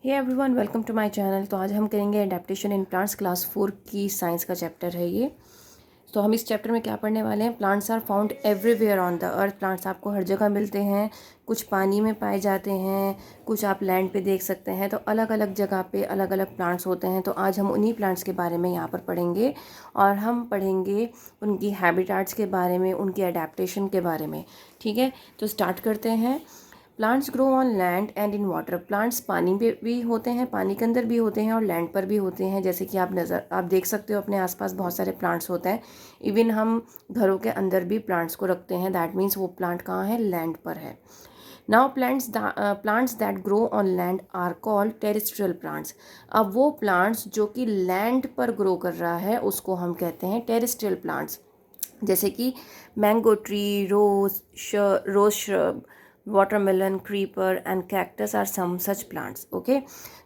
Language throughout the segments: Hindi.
Hey everyone, welcome to my channel. तो आज हम करेंगे एडेप्टेशन इन प्लांट्स क्लास 4 की साइंस का चैप्टर है ये। तो हम इस चैप्टर में क्या पढ़ने वाले हैं? Plants are found everywhere on the earth. Plants आपको हर जगह मिलते हैं। कुछ पानी में पाए जाते हैं, कुछ आप लैंड पे देख सकते हैं। तो अलग अलग जगह पे अलग अलग प्लांट्स होते हैं। तो आज हम उन्हीं प्लांट्स के बारे में यहाँ पर पढ़ेंगे और हम पढ़ेंगे उनकी हैबिटाट्स के बारे में, उनकी एडेप्टेशन के बारे में। ठीक है, तो स्टार्ट करते हैं। Plants grow on land and in water. Plants पानी पे भी होते हैं, पानी के अंदर भी होते हैं और लैंड पर भी होते हैं। जैसे कि आप देख सकते हो अपने आसपास बहुत सारे प्लांट्स होते हैं। इवन हम घरों के अंदर भी प्लांट्स को रखते हैं। दैट मीन्स वो प्लांट कहाँ है? लैंड पर है। Now plants that grow on land are called terrestrial plants. अब वो प्लांट्स जो कि लैंड पर ग्रो कर रहा है उसको हम कहते हैं टेरेस्ट्रियल प्लांट्स। जैसे कि mango tree, rose shrub, watermelon, creeper and cactus are some such plants. Okay,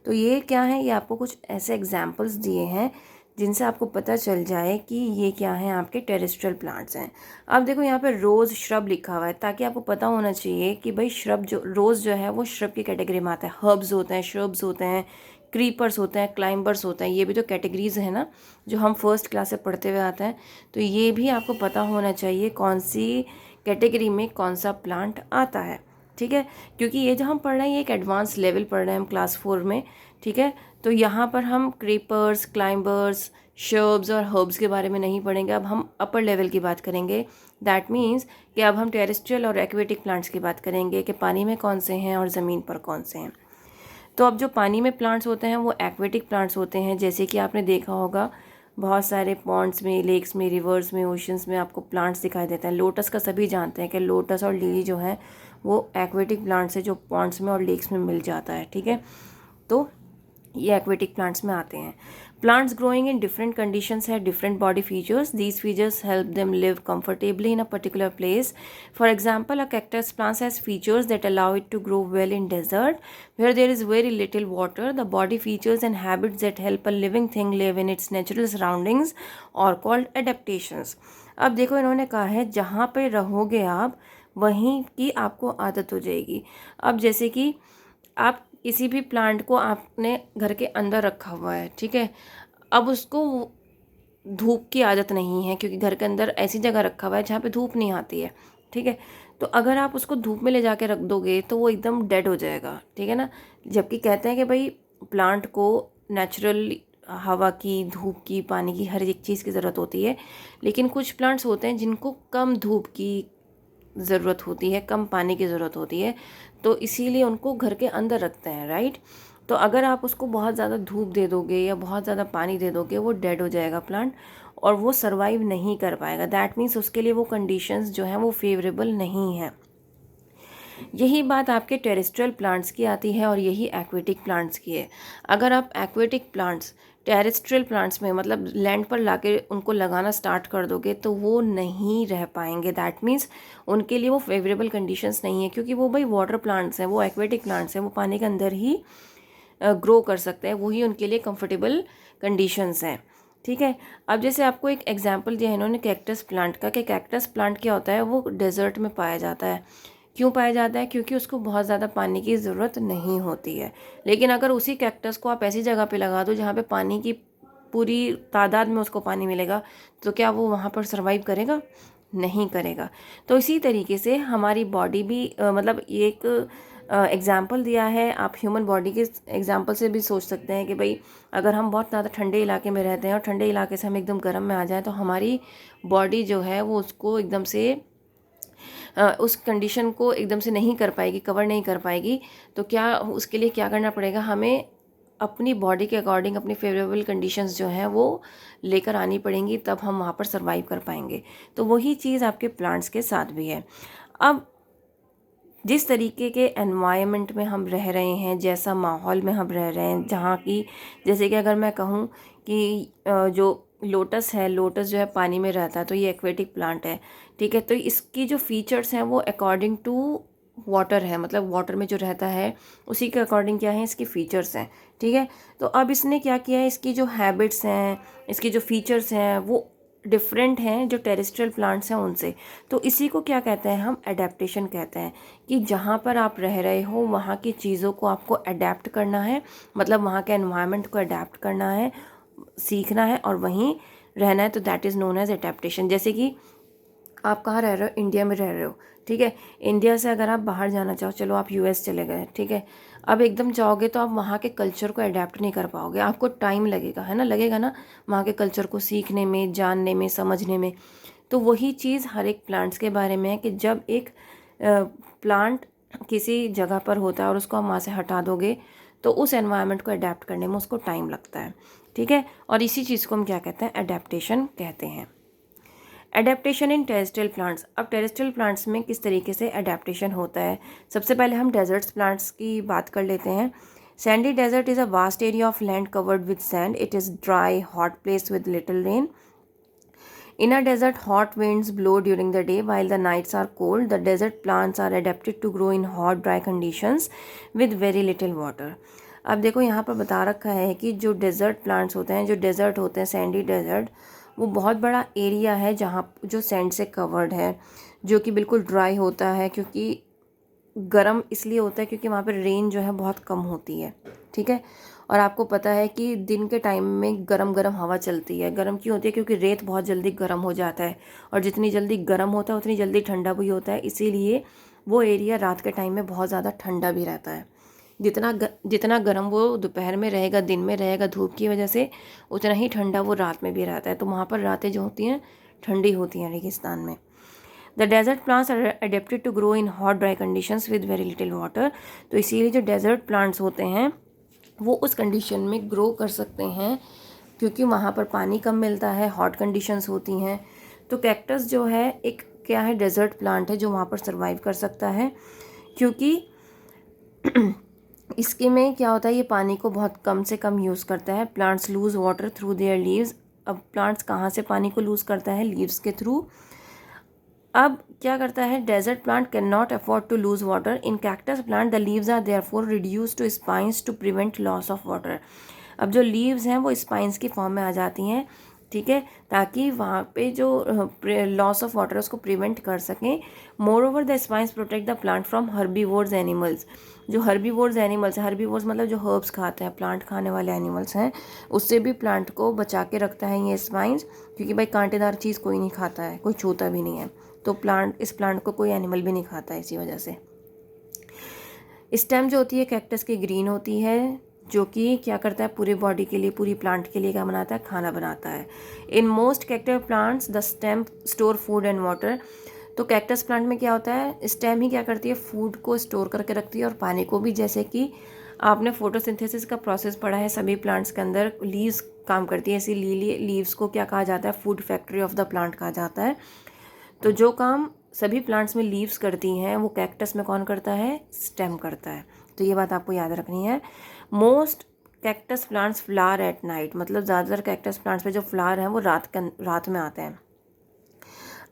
तो ये क्या है? ये आपको कुछ ऐसे एग्जाम्पल्स दिए हैं जिनसे आपको पता चल जाए कि ये क्या है, आपके टेरेस्ट्रियल प्लांट्स हैं। अब देखो यहाँ पे रोज़ श्रब लिखा हुआ है, ताकि आपको पता होना चाहिए कि भाई श्रब जो रोज़ जो है वो श्रब की कैटेगरी में आता है। हर्ब्स होते हैं, श्रब्स होते हैं, क्रीपर्स होते हैं, क्लाइंबर्स होते हैं। ये भी तो कैटेगरीज है ना, जो हम फर्स्ट क्लास से पढ़ते हुए आते हैं। तो ये भी आपको पता होना चाहिए कौन सी कैटेगरी में कौन सा प्लांट आता है। ठीक है, क्योंकि ये जो हम पढ़ रहे हैं ये एक एडवांस लेवल पढ़ रहे हैं हम क्लास 4 में। ठीक है, तो यहाँ पर हम क्रीपर्स, क्लाइंबर्स, शर्ब्स और हर्ब्स के बारे में नहीं पढ़ेंगे। अब हम अपर लेवल की बात करेंगे। दैट मीन्स कि अब हम टेरेस्ट्रियल और एक्वेटिक प्लांट्स की बात करेंगे कि पानी में कौन से हैं और ज़मीन पर कौन से हैं। तो अब जो पानी में प्लांट्स होते हैं वो एक्वेटिक प्लांट्स होते हैं। जैसे कि आपने देखा होगा बहुत सारे पॉन्ड्स में, लेक्स में, रिवर्स में, ओशंस में आपको प्लांट्स दिखाई देते हैं। लोटस का सभी जानते हैं कि लोटस और लिली जो है वो एक्वेटिक प्लांट्स है, जो पॉन्ड्स में और लेक्स में मिल जाता है। ठीक है, तो ये एक्वेटिक प्लांट्स में आते हैं। Plants growing in different conditions है different body features. These features help them live comfortably in a particular place. For example, a cactus plant has features that allow it to grow well in desert where there is very little water. The body features and habits that help a living thing live in its natural surroundings are called adaptations. अब देखो इन्होंने कहा है जहाँ पे रहोगे आप वहीं की आपको आदत हो जाएगी। अब जैसे कि आप किसी भी प्लांट को आपने घर के अंदर रखा हुआ है, ठीक है, अब उसको धूप की आदत नहीं है क्योंकि घर के अंदर ऐसी जगह रखा हुआ है जहाँ पे धूप नहीं आती है। ठीक है, तो अगर आप उसको धूप में ले जाके रख दोगे तो वो एकदम डेड हो जाएगा। ठीक है ना, जबकि कहते हैं कि भाई प्लांट को नेचुरल हवा की, धूप की, पानी की, हर एक चीज़ की ज़रूरत होती है। लेकिन कुछ प्लांट्स होते हैं जिनको कम धूप की ज़रूरत होती है, कम पानी की ज़रूरत होती है, तो इसीलिए उनको घर के अंदर रखते हैं, राइट। तो अगर आप उसको बहुत ज़्यादा धूप दे दोगे या बहुत ज़्यादा पानी दे दोगे वो डेड हो जाएगा प्लांट और वो सर्वाइव नहीं कर पाएगा। दैट मीन्स उसके लिए वो कंडीशंस जो हैं वो फेवरेबल नहीं है। यही बात आपके टेरेस्ट्रियल प्लांट्स की आती है और यही एक्वेटिक प्लांट्स की है। अगर आप एक्वेटिक प्लांट्स टेरेस्ट्रियल प्लांट्स में मतलब लैंड पर लाके उनको लगाना स्टार्ट कर दोगे तो वो नहीं रह पाएंगे। दैट मीन्स उनके लिए वो फेवरेबल कंडीशंस नहीं है, क्योंकि वो भाई वाटर प्लांट्स हैं, वो एक्वेटिक प्लांट्स हैं, वो पानी के अंदर ही ग्रो कर सकते हैं, वही उनके लिए कंफर्टेबल कंडीशंस हैं। ठीक है, अब जैसे आपको एक एग्जांपल दिया है इन्होंने कैक्टस प्लांट का, कि कैक्टस प्लांट क्या होता है, वो डेजर्ट में पाया जाता है। क्यों पाया जाता है? क्योंकि उसको बहुत ज़्यादा पानी की ज़रूरत नहीं होती है। लेकिन अगर उसी कैक्टस को आप ऐसी जगह पे लगा दो जहाँ पे पानी की पूरी तादाद में उसको पानी मिलेगा, तो क्या वो वहाँ पर सर्वाइव करेगा? नहीं करेगा। तो इसी तरीके से हमारी बॉडी भी मतलब एक एग्जाम्पल दिया है। आप ह्यूमन बॉडी के एग्जाम्पल से भी सोच सकते हैं कि भाई अगर हम बहुत ज़्यादा ठंडे इलाके में रहते हैं और ठंडे इलाके से हम एकदम गर्म में आ जाएं तो हमारी बॉडी जो है वो उसको एकदम से उस कंडीशन को एकदम से नहीं कर पाएगी, कवर नहीं कर पाएगी। तो क्या उसके लिए क्या करना पड़ेगा? हमें अपनी बॉडी के अकॉर्डिंग अपनी फेवरेबल कंडीशंस जो हैं वो लेकर आनी पड़ेंगी, तब हम वहाँ पर सर्वाइव कर पाएंगे। तो वही चीज़ आपके प्लांट्स के साथ भी है। अब जिस तरीके के एनवायरनमेंट में हम रह रहे हैं, जैसा माहौल में हम रह रहे हैं, जहाँ की जैसे कि अगर मैं कहूँ कि जो लोटस है, लोटस जो है पानी में रहता है, तो ये एक्वेटिक प्लांट है। ठीक है, तो इसकी जो फीचर्स हैं वो अकॉर्डिंग टू वाटर है, मतलब वाटर में जो रहता है उसी के अकॉर्डिंग क्या है इसकी फ़ीचर्स हैं। ठीक है, तो अब इसने क्या किया है, इसकी जो हैबिट्स हैं, इसकी जो फीचर्स हैं वो डिफरेंट हैं जो टेरेस्ट्रियल प्लांट्स हैं उनसे। तो इसी को क्या कहते हैं, हम एडेप्टेशन कहते हैं, कि जहाँ पर आप रह रहे हो वहाँ की चीज़ों को आपको अडेप्ट करना है, मतलब वहाँ के एनवायरनमेंट को अडेप्ट करना है, सीखना है और वहीं रहना है। तो that is known as adaptation. जैसे कि आप कहाँ रह रहे हो, इंडिया में रह रहे हो, ठीक है। इंडिया से अगर आप बाहर जाना चाहो, चलो आप यूएस चले गए, ठीक है। अब एकदम जाओगे तो आप वहाँ के कल्चर को अडेप्ट नहीं कर पाओगे, आपको टाइम लगेगा, है ना, लगेगा ना, वहाँ के कल्चर को सीखने में, जानने में, समझने में। तो वही चीज़ हर एक प्लांट्स के बारे में है कि जब एक प्लांट किसी जगह पर होता है और उसको हम वहाँ से हटा दोगे तो उस एनवायरनमेंट को अडेप्ट करने में उसको टाइम लगता है, ठीक है। और इसी चीज़ को हम क्या कहते हैं, अडेप्टेशन कहते हैं। Adaptation in terrestrial plants. अब टेरेस्ट्रियल प्लांट्स में किस तरीके से एडेप्टेशन होता है, सबसे पहले हम डेजर्ट्स प्लांट्स की बात कर लेते हैं। Sandy desert is a vast area of land covered with sand. It is dry hot place with little rain. In a desert, hot winds blow during the day while the nights are cold. The desert plants are adapted to grow in hot, dry conditions with very little water. अब देखो यहाँ पर बता रखा है कि जो डेजर्ट प्लांट्स होते हैं, जो डेजर्ट होते हैं, सैंडी डेजर्ट, वो बहुत बड़ा एरिया है जहाँ जो सैंड से कवर्ड है, जो कि बिल्कुल ड्राई होता है, क्योंकि गर्म इसलिए होता है क्योंकि वहाँ पर रेन जो है बहुत कम होती है, ठीक है। और आपको पता है कि दिन के टाइम में गरम गरम हवा चलती है। गरम क्यों होती है, क्योंकि रेत बहुत जल्दी गर्म हो जाता है, और जितनी जल्दी गर्म होता है उतनी जल्दी ठंडा भी होता है, इसीलिए वो एरिया रात के टाइम में बहुत ज़्यादा ठंडा भी रहता है। जितना गर्म वो दोपहर में रहेगा, दिन में रहेगा धूप की वजह से, उतना ही ठंडा वो रात में भी रहता है। तो वहाँ पर रातें जो होती हैं ठंडी होती हैं रेगिस्तान में। The desert plants are adapted to grow in hot dry conditions with very little water. तो इसीलिए जो डेजर्ट प्लांट्स होते हैं वो उस कंडीशन में ग्रो कर सकते हैं क्योंकि वहाँ पर पानी कम मिलता है, हॉट कंडीशंस होती हैं। तो कैक्टस जो है एक क्या है, डेजर्ट प्लांट है जो वहाँ पर सर्वाइव कर सकता है, क्योंकि इसके में क्या होता है, ये पानी को बहुत कम से कम यूज़ करता है। Plants loose water through their leaves. अब प्लांट्स कहाँ से पानी को लूज़ करता है, लीव्स के थ्रू। अब क्या करता है, desert plant can not afford to lose water. In cactus plant the leaves are therefore reduce to spines to prevent loss of water. अब जो लीव्स हैं वो स्पाइंस की फॉर्म में आ जाती हैं, ठीक है, ताकि वहाँ पे जो लॉस ऑफ वाटर उसको प्रिवेंट कर सकें। More over the spines protect the plant from herbivores animals. जो हर्बीवोर्स एनिमल्स हैं, हर्बीवोर्स मतलब जो हर्ब्स खाते हैं, प्लांट खाने वाले एनिमल्स हैं, उससे भी प्लांट को बचा के रखता है ये स्पाइंस, क्योंकि भाई कांटेदार चीज़ कोई नहीं खाता है, कोई छूता भी नहीं है, तो इस प्लांट को कोई एनिमल भी नहीं खाता है, इसी वजह से। स्टेम जो होती है कैक्टस की ग्रीन होती है, जो कि क्या करता है, पूरे बॉडी के लिए, पूरी प्लांट के लिए क्या बनाता है, खाना बनाता है। In most cactus plants the stem store food and water. तो कैक्टस प्लांट में क्या होता है, स्टेम ही क्या करती है, फूड को स्टोर करके रखती है और पानी को भी। जैसे कि आपने फोटोसिंथेसिस का प्रोसेस पढ़ा है सभी प्लांट्स के अंदर, लीव्स काम करती है, इसीलिए लीव्स को क्या कहा जाता है, food factory of the plant कहा जाता है। तो जो काम सभी प्लांट्स में लीव्स करती हैं वो कैक्टस में कौन करता है, स्टेम करता है। तो ये बात आपको याद रखनी है। Most cactus plants flower at night. मतलब ज़्यादातर कैक्टस प्लांट्स पे जो फ्लावर हैं वो रात में आते हैं।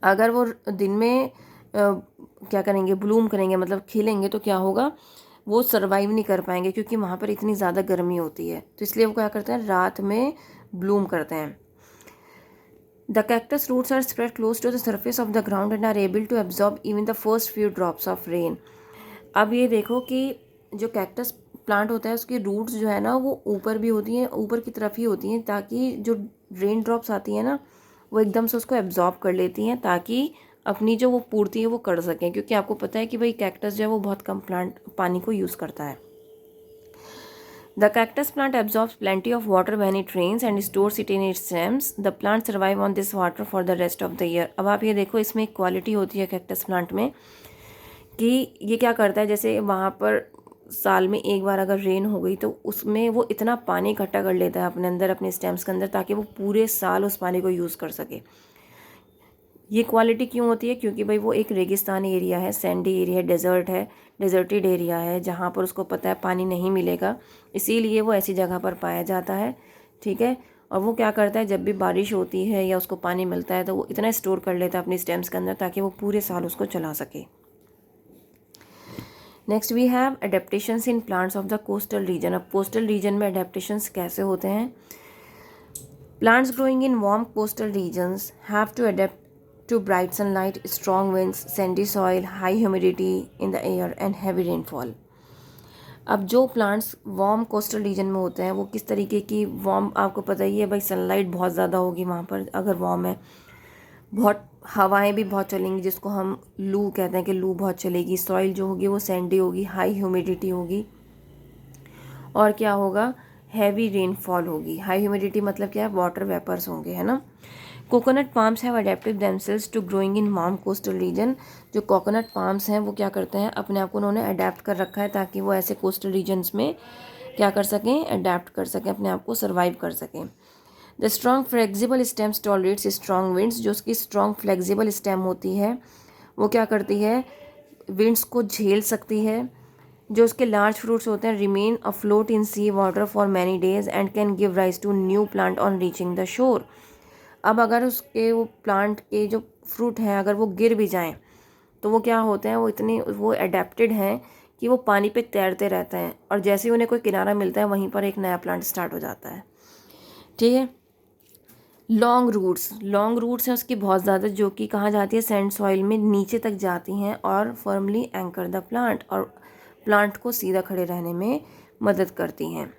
अगर वो दिन में क्या करेंगे, ब्लूम करेंगे, मतलब खिलेंगे, तो क्या होगा, वो सर्वाइव नहीं कर पाएंगे क्योंकि वहाँ पर इतनी ज़्यादा गर्मी होती है। तो इसलिए वो क्या करते हैं, रात में ब्लूम करते हैं। The cactus roots are spread close to the surface of the ground and are able to absorb even the first few drops of rain. अब ये देखो कि जो कैक्टस प्लांट होता है उसकी रूट्स जो है ना वो ऊपर भी होती हैं, ऊपर की तरफ ही होती हैं, ताकि जो रेन ड्रॉप्स आती हैं ना वो एकदम से उसको एब्जॉर्ब कर लेती हैं, ताकि अपनी जो वो पूर्ति है वो कर सकें। क्योंकि आपको पता है कि भाई कैक्टस जो है वो बहुत कम पानी को यूज़ करता है। The cactus plant absorbs plenty of water when it rains and stores it in its stems. The plant survive on this water for the rest of the year. अब आप ये देखो, इसमें एक क्वालिटी होती है कैक्टस प्लांट में कि ये क्या करता है, जैसे वहाँ पर साल में एक बार अगर रेन हो गई तो उसमें वो इतना पानी इकट्ठा कर लेता है अपने अंदर, अपने स्टेम्स के अंदर, ताकि वो पूरे साल उस पानी को यूज़ कर सके। ये क्वालिटी क्यों होती है, क्योंकि भाई वो एक रेगिस्तानी एरिया है, सैंडी एरिया है, डेजर्ट है, डेजर्टेड एरिया है, जहाँ पर उसको पता है पानी नहीं मिलेगा, इसीलिए वो ऐसी जगह पर पाया जाता है, ठीक है। और वो क्या करता है, जब भी बारिश होती है या उसको पानी मिलता है तो वो इतना स्टोर कर लेता है अपनी स्टेम्स के अंदर, ताकि वो पूरे साल उसको चला सके। Next we have adaptations in plants of the coastal region. अब कोस्टल रीजन में एडेप्टेशंस कैसे होते हैं, Plants growing in warm coastal regions have to adapt to bright sunlight, strong winds, sandy soil, high humidity in the air and heavy rainfall. अब जो प्लांट्स वार्म कोस्टल रीजन में होते हैं वो किस तरीके की वार्म, आपको पता ही है भाई, सनलाइट बहुत ज़्यादा होगी वहाँ पर अगर वार्म है, बहुत हवाएं भी बहुत चलेंगी जिसको हम लू कहते हैं कि लू बहुत चलेगी, सॉइल जो होगी वो सैंडी होगी, हाई ह्यूमिडिटी होगी, और क्या होगा, हैवी रेनफॉल होगी। हाई ह्यूमिडिटी मतलब क्या है, वाटर वेपर्स होंगे, है ना। Coconut palms have adapted themselves to growing in warm coastal region. जो कोकोनट पाम्स हैं वो क्या करते हैं, अपने आप को उन्होंने अडेप्ट कर रखा है ताकि वो ऐसे कोस्टल रीजन्स में क्या कर सकें, अडेप्ट कर सकें, अपने आप को सर्वाइव कर सकें। The strong flexible stems tolerates strong winds. जो उसकी स्ट्रॉन्ग फ्लेक्सिबल स्टेम होती है वो क्या करती है, विंड्स को झेल सकती है। जो उसके लार्ज फ्रूट्स होते हैं remain afloat in sea water for many days and can give rise to new plant on reaching the shore. अब अगर उसके वो प्लांट के जो फ्रूट हैं अगर वो गिर भी जाएं तो वो क्या होते हैं, वो इतने वो अडेप्टेड हैं कि वो पानी पे तैरते रहते हैं और जैसे ही उन्हें कोई किनारा मिलता है वहीं पर एक नया प्लांट स्टार्ट हो जाता है। ठीक है। लॉन्ग रूट्स हैं उसकी बहुत ज़्यादा, जो कि कहाँ जाती है, सैंड सॉइल में नीचे तक जाती हैं और फर्मली एंकर द प्लांट, और प्लांट को सीधा खड़े रहने में मदद करती हैं।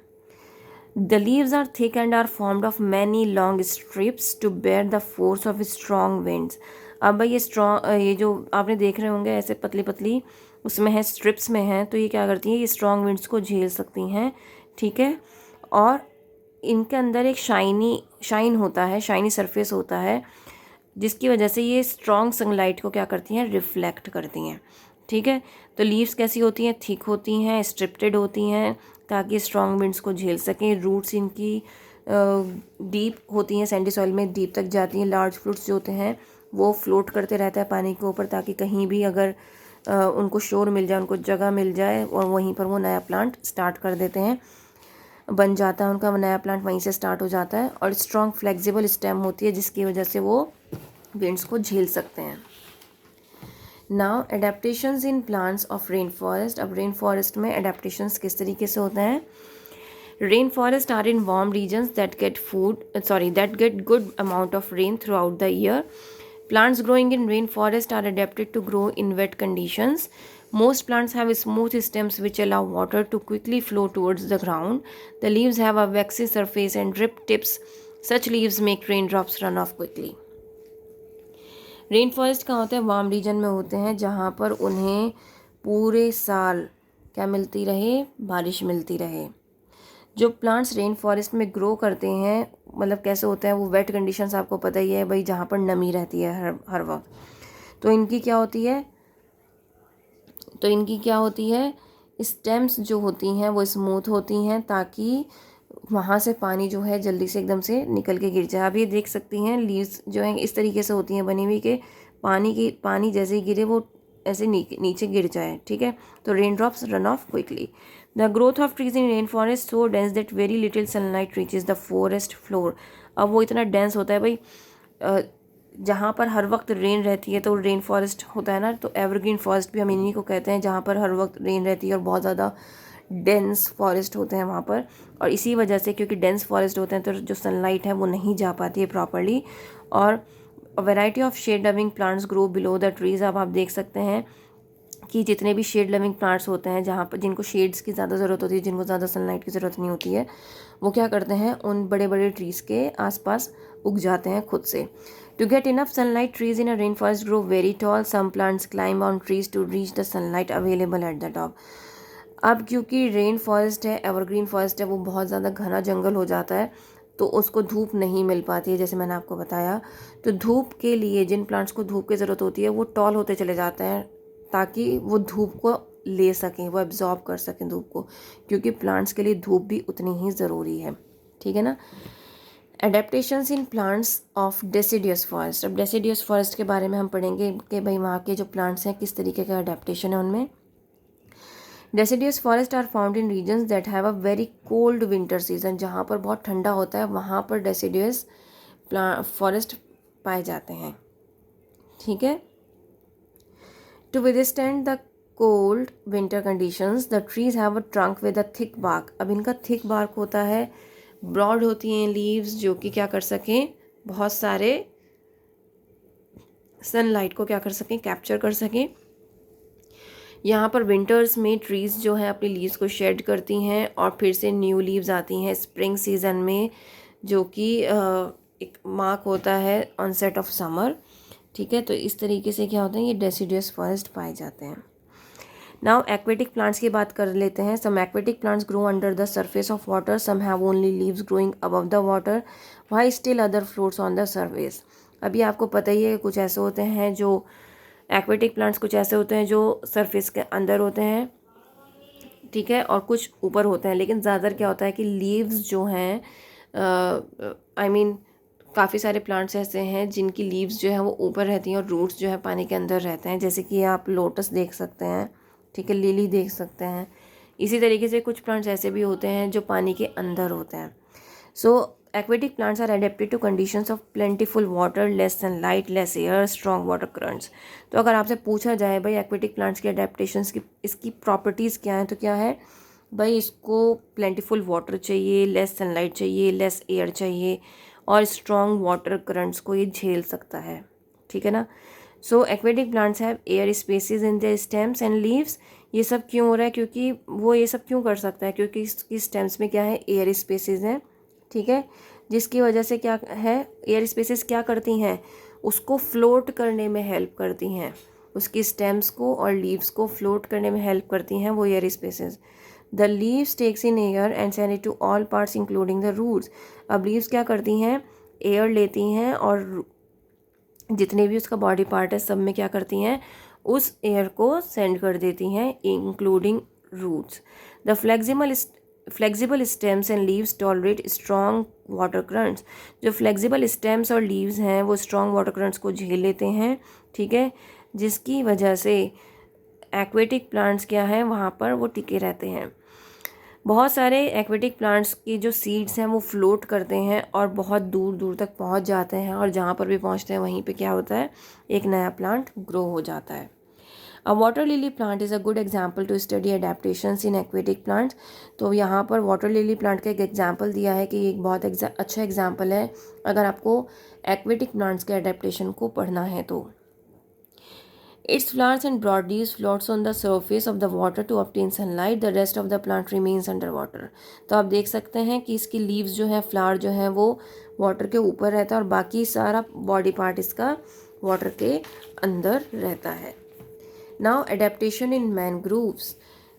The leaves are thick and are formed of many long strips to bear the force of strong winds. अब भाई ये जो आपने देख रहे होंगे ऐसे पतली पतली उसमें है, स्ट्रिप्स में है, तो ये क्या करती हैं, ये स्ट्रॉन्ग विंड्स को झेल सकती हैं। ठीक है। और इनके अंदर एक शाइन होता है, शाइनी सरफेस होता है, जिसकी वजह से ये स्ट्रॉन्ग सनलाइट को क्या करती हैं, रिफ्लेक्ट करती हैं। ठीक है। तो लीव्स कैसी होती हैं, थिक होती हैं, स्ट्रिप्टेड होती हैं ताकि स्ट्रॉन्ग विंड्स को झेल सकें। रूट्स इनकी डीप होती हैं, सैंडी सॉइल में डीप तक जाती हैं। लार्ज फ्रूट्स जो होते हैं वो फ्लोट करते रहता है पानी के ऊपर ताकि कहीं भी अगर उनको शोर मिल जाए, उनको जगह मिल जाए और वहीं पर वो नया प्लांट स्टार्ट कर देते हैं, बन जाता है उनका नया प्लांट, वहीं से स्टार्ट हो जाता है। और स्ट्रॉन्ग फ्लेक्सिबल स्टेम होती है जिसकी वजह से वो विंड्स को झेल सकते हैं। Now adaptations in plants of rain forest. अब रेन फॉरेस्ट में एडेप्टेशंस किस तरीके से होते हैं। Rain forest are in warm regions that get good amount of rain throughout the year. Plants growing in rainforest are adapted to grow in wet conditions. Most plants have smooth stems which allow water to quickly flow towards the ground. The leaves have a waxy surface and drip tips. Such leaves make raindrops run off quickly. Rain forest कहाँ होते हैं, वार्म रीजन में होते हैं जहाँ पर उन्हें पूरे साल क्या मिलती रहे, बारिश मिलती रहे। जो प्लांट्स रेन फॉरेस्ट में ग्रो करते हैं मतलब कैसे होते हैं, वो वेट कंडीशंस आपको पता ही है भाई, जहाँ पर नमी रहती है हर वक्त। तो इनकी क्या होती है, स्टेम्स जो होती हैं वो स्मूथ होती हैं ताकि वहाँ से पानी जो है जल्दी से एकदम से निकल के गिर जाए। आप ये देख सकती हैं लीव्स जो हैं इस तरीके से होती हैं बनी हुई कि पानी जैसे ही गिरे वो ऐसे नीचे गिर जाए। ठीक है। तो rain drops run of quickly. The growth of trees in rain forest so dense that very little sunlight reaches the forest floor. अब वो इतना डेंस होता है भाई, जहाँ पर हर वक्त रेन रहती है तो रेन फॉरेस्ट होता है ना, तो एवरग्रीन फॉरेस्ट भी हम इन्हीं को कहते हैं जहाँ पर हर वक्त रेन रहती है और बहुत ज़्यादा डेंस फॉरेस्ट होते हैं वहाँ पर। और इसी वजह से क्योंकि डेंस फॉरेस्ट होते हैं तो जो सनलाइट है वो नहीं जा पाती है प्रॉपरली। और variety of shade loving plants grow below the trees. अब आप देख सकते हैं कि जितने भी शेड लविंग प्लांट्स होते हैं जहाँ पर जिनको शेड्स की ज़्यादा ज़रूरत होती है, जिनको ज़्यादा सनलाइट की ज़रूरत नहीं होती है, वो क्या करते हैं उन बड़े बड़े ट्रीज़ के आसपास उग जाते हैं खुद से। To get enough sunlight trees in a rain forest grow very tall. Some plants climb on trees to reach the sunlight available at the top. अब क्योंकि रेन फॉरेस्ट है, एवरग्रीन फॉरेस्ट है, वो बहुत ज़्यादा घना जंगल हो जाता है तो उसको धूप नहीं मिल पाती है, जैसे मैंने आपको बताया। तो धूप के लिए जिन प्लांट्स को धूप की ज़रूरत होती है वो टॉल होते चले जाते हैं ताकि वो धूप को ले सकें, वो एब्जॉर्ब कर सकें धूप को, क्योंकि प्लांट्स के लिए धूप भी उतनी ही ज़रूरी है। ठीक है ना। Adaptations in plants of deciduous forest. अब डेसिडियस फॉरेस्ट के बारे में हम पढ़ेंगे कि भाई वहाँ के जो प्लांट्स हैं किस तरीके का एडेप्टेशन है उनमें। Deciduous forest are found in regions that have a very cold winter season. जहाँ पर बहुत ठंडा होता है वहाँ पर डेसिडियस फॉरेस्ट पाए जाते हैं। ठीक है। To withstand the cold winter conditions, the trees have a trunk with a thick bark. अब इनका thick bark होता है ब्रॉड होती हैं लीव्स जो कि क्या कर सकें, बहुत सारे सनलाइट को क्या कर सकें, कैप्चर कर सकें। यहाँ पर विंटर्स में ट्रीज़ जो है अपनी लीव्स को शेड करती हैं और फिर से न्यू लीव्स आती हैं स्प्रिंग सीजन में, जो कि एक मार्क होता है ऑनसेट ऑफ समर। ठीक है, तो इस तरीके से क्या होता है, ये डेसिडुअस फॉरेस्ट पाए जाते हैं। नाउ एक्वेटिक प्लांट्स की बात कर लेते हैं। Some aquatic plants grow under the surface of water, some have only leaves growing above the water, while still other floats on the surface. अभी आपको पता ही है कि कुछ ऐसे होते हैं जो एक्वेटिक प्लांट्स, कुछ ऐसे होते हैं जो सरफेस के अंदर होते हैं, ठीक है, और कुछ ऊपर होते हैं। लेकिन ज़्यादातर क्या होता है कि लीव्स जो हैं, आई मीन काफ़ी सारे प्लांट्स ऐसे हैं जिनकी लीव्स जो है वो ऊपर रहती हैं और रूट्स जो है पानी के अंदर रहते हैं, जैसे कि आप लोटस देख सकते हैं, ठीक है, लिली देख सकते हैं। इसी तरीके से कुछ प्लांट्स ऐसे भी होते हैं जो पानी के अंदर होते हैं। सो aquatic plants are adapted to conditions of plentiful water, less sunlight, less air, strong water currents। तो अगर आपसे पूछा जाए भाई एक्वेटिक प्लांट्स की अडेप्टेशंस की, इसकी प्रॉपर्टीज़ क्या हैं, तो क्या है भाई, इसको प्लेंटिफुल वाटर चाहिए, लेस सनलाइट चाहिए, लेस एयर चाहिए, और स्ट्रॉन्ग वाटर करंट्स को ये झेल सकता है। ठीक है ना। So aquatic plants have air spaces in the stems and leaves. ये सब क्यों हो रहा है, क्योंकि वो ये सब क्यों कर सकता है, क्योंकि इसकी स्टेम्स में क्या है, एयर स्पेसेस हैं, ठीक है, जिसकी वजह से क्या है, एयर स्पेसेस क्या करती हैं, उसको फ्लोट करने में हेल्प करती हैं, उसकी स्टेम्स को और लीव्स को फ्लोट करने में हेल्प करती हैं वो air spaces. The leaves takes in air and send it to all parts including the roots. अब लीव्स क्या करती हैं, एयर लेती हैं और जितने भी उसका बॉडी पार्ट है सब में क्या करती हैं, उस एयर को सेंड कर देती हैं, including roots. The flexible stems and leaves tolerate strong water currents. जो फ्लेक्सिबल स्टेम्स और लीव्स हैं वो स्ट्रॉन्ग वाटर करंट्स को झेल लेते हैं, ठीक है, जिसकी वजह से एक्वेटिक प्लांट्स क्या हैं वहाँ पर वो टिके रहते हैं। बहुत सारे एक्वेटिक प्लांट्स की जो सीड्स हैं वो फ्लोट करते हैं और बहुत दूर दूर तक पहुँच जाते हैं, और जहाँ पर भी पहुँचते हैं वहीं पे क्या होता है, एक नया प्लांट ग्रो हो जाता है। A water lily plant is a good example to study adaptations in aquatic plants. तो यहाँ पर वाटर लिली प्लांट का एक एग्जाम्पल दिया है कि एक बहुत अच्छा एग्जाम्पल है अगर आपको एक्वेटिक प्लांट्स के एडेप्टेशन को पढ़ना है तो। Its flowers and broad leaves floats on the surface of the water to obtain sunlight. The rest of the plant remains underwater। तो आप देख सकते हैं कि इसकी लीव्स जो है, फ्लावर जो है वो वाटर के ऊपर रहता है और बाकी सारा बॉडी पार्ट इसका वाटर के अंदर रहता है। Now adaptation in mangroves.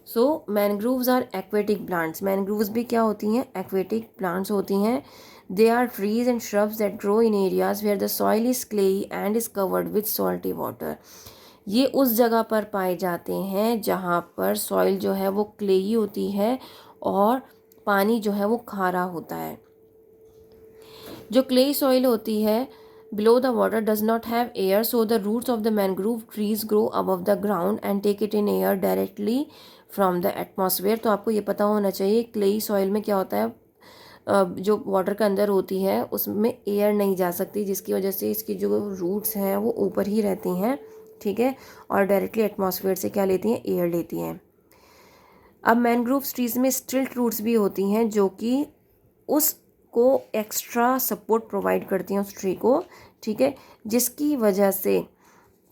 So mangroves are aquatic plants. Mangroves भी क्या होती हैं, एक्वेटिक प्लांट्स होती हैं। They are trees and shrubs that grow in areas where the soil is clayey and is covered with salty water। ये उस जगह पर पाए जाते हैं जहाँ पर सॉइल जो है वो क्लेई होती है और पानी जो है वो खारा होता है। जो क्लेई सॉइल होती है below the water does not have air, so the roots of the mangrove trees grow above the ground and take it in air directly from the atmosphere. तो आपको ये पता होना चाहिए क्लेई सॉइल में क्या होता है, जो वाटर के अंदर होती है उसमें एयर नहीं जा सकती, जिसकी वजह से इसकी जो रूट्स हैं वो ऊपर ही रहती हैं, ठीक है, और डायरेक्टली एटमॉस्फेयर से क्या लेती हैं, एयर लेती हैं। अब मैनग्रोव ट्रीज में स्टिल्ट रूट्स भी होती हैं जो कि उसको एक्स्ट्रा सपोर्ट प्रोवाइड करती हैं उस ट्री को, ठीक है, जिसकी वजह से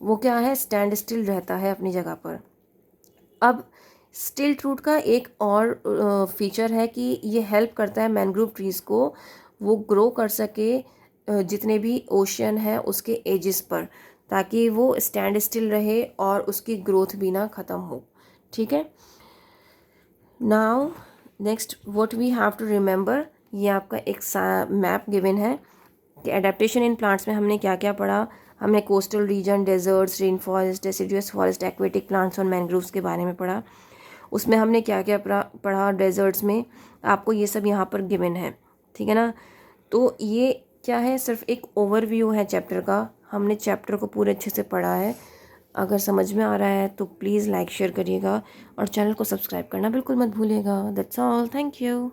वो क्या है, स्टैंड स्टिल रहता है अपनी जगह पर। अब स्टिल्ट रूट का एक और फीचर है कि ये हेल्प करता है मैनग्रोव ट्रीज़ को वो ग्रो कर सके जितने भी ओशन है उसके एजेस पर, ताकि वो स्टैंड स्टिल रहे और उसकी ग्रोथ भी ना ख़त्म हो, ठीक है। Now next what we have to remember, ये आपका एक मैप गिवन है कि एडेप्टेशन इन प्लांट्स में हमने क्या क्या पढ़ा। हमने coastal region, deserts, rain forest, deciduous forest, aquatic plants और मैनग्रोव्स के बारे में पढ़ा। उसमें हमने क्या क्या पढ़ा, डेजर्ट्स में आपको ये सब यहाँ पर गिवन है, ठीक है ना। तो ये क्या है, सिर्फ एक ओवरव्यू है चैप्टर का, हमने चैप्टर को पूरे अच्छे से पढ़ा है। अगर समझ में आ रहा है तो प्लीज़ लाइक शेयर करिएगा और चैनल को सब्सक्राइब करना बिल्कुल मत भूलिएगा। That's all, thank you.